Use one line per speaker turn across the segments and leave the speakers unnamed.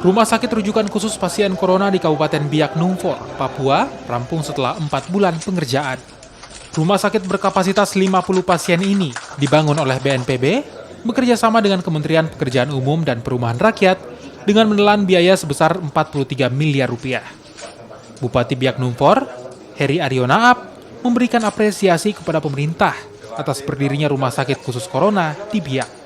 Rumah sakit rujukan khusus pasien corona di Kabupaten Biak Numfor, Papua, rampung setelah 4 bulan pengerjaan. Rumah sakit berkapasitas 50 pasien ini dibangun oleh BNPB, bekerja sama dengan Kementerian Pekerjaan Umum dan Perumahan Rakyat dengan menelan biaya sebesar 43 miliar rupiah. Bupati Biak Numfor, Heri Aryonaap, memberikan apresiasi kepada pemerintah atas berdirinya rumah sakit khusus corona di Biak.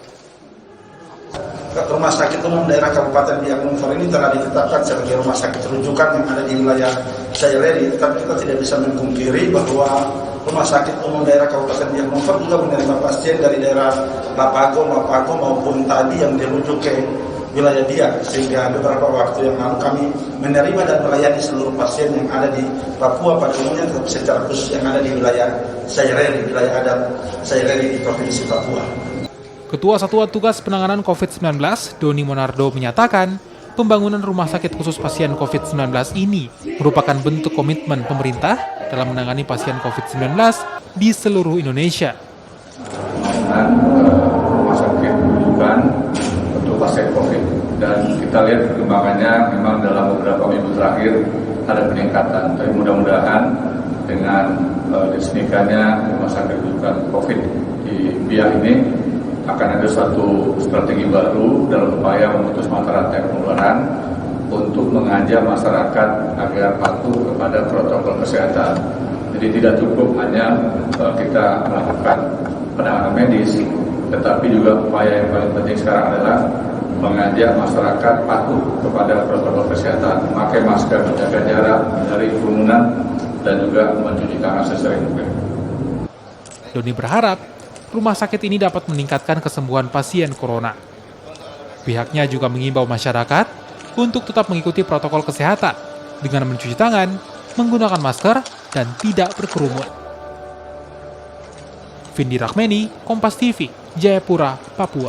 Rumah sakit umum daerah Kabupaten Biak Numfor ini telah ditetapkan sebagai rumah sakit rujukan yang ada di wilayah Sayleri, tetapi kita tidak bisa memungkiri bahwa rumah sakit umum daerah Kabupaten Biak Numfor juga menerima pasien dari daerah Lapago maupun tadi yang dirujuk ke wilayah Biak, sehingga beberapa waktu yang lalu kami menerima dan melayani seluruh pasien yang ada di Papua pada umumnya, tetapi secara khusus yang ada di wilayah Sayleri, wilayah adat Sayleri di Provinsi Papua.
Ketua Satuan Tugas Penanganan COVID-19, Doni Monardo, menyatakan pembangunan rumah sakit khusus pasien COVID-19 ini merupakan bentuk komitmen pemerintah dalam menangani pasien COVID-19 di seluruh Indonesia.
Rumah sakit rujukan untuk pasien COVID, dan kita lihat perkembangannya memang dalam beberapa minggu terakhir ada peningkatan. Tapi mudah-mudahan dengan diresmikannya rumah sakit rujukan COVID di Biak ini akan ada suatu strategi baru dalam upaya memutus mata rantai penularan untuk mengajak masyarakat agar patuh kepada protokol kesehatan. Jadi tidak cukup hanya kita melakukan penanganan medis, tetapi juga upaya yang paling penting sekarang adalah mengajak masyarakat patuh kepada protokol kesehatan, memakai masker, menjaga jarak, menghindari kerumunan, dan juga mencuci tangan sesering mungkin.
Doni berharap rumah sakit ini dapat meningkatkan kesembuhan pasien corona. Pihaknya juga mengimbau masyarakat untuk tetap mengikuti protokol kesehatan dengan mencuci tangan, menggunakan masker, dan tidak berkerumun. Vindi Rakmeni, Kompas TV, Jayapura, Papua.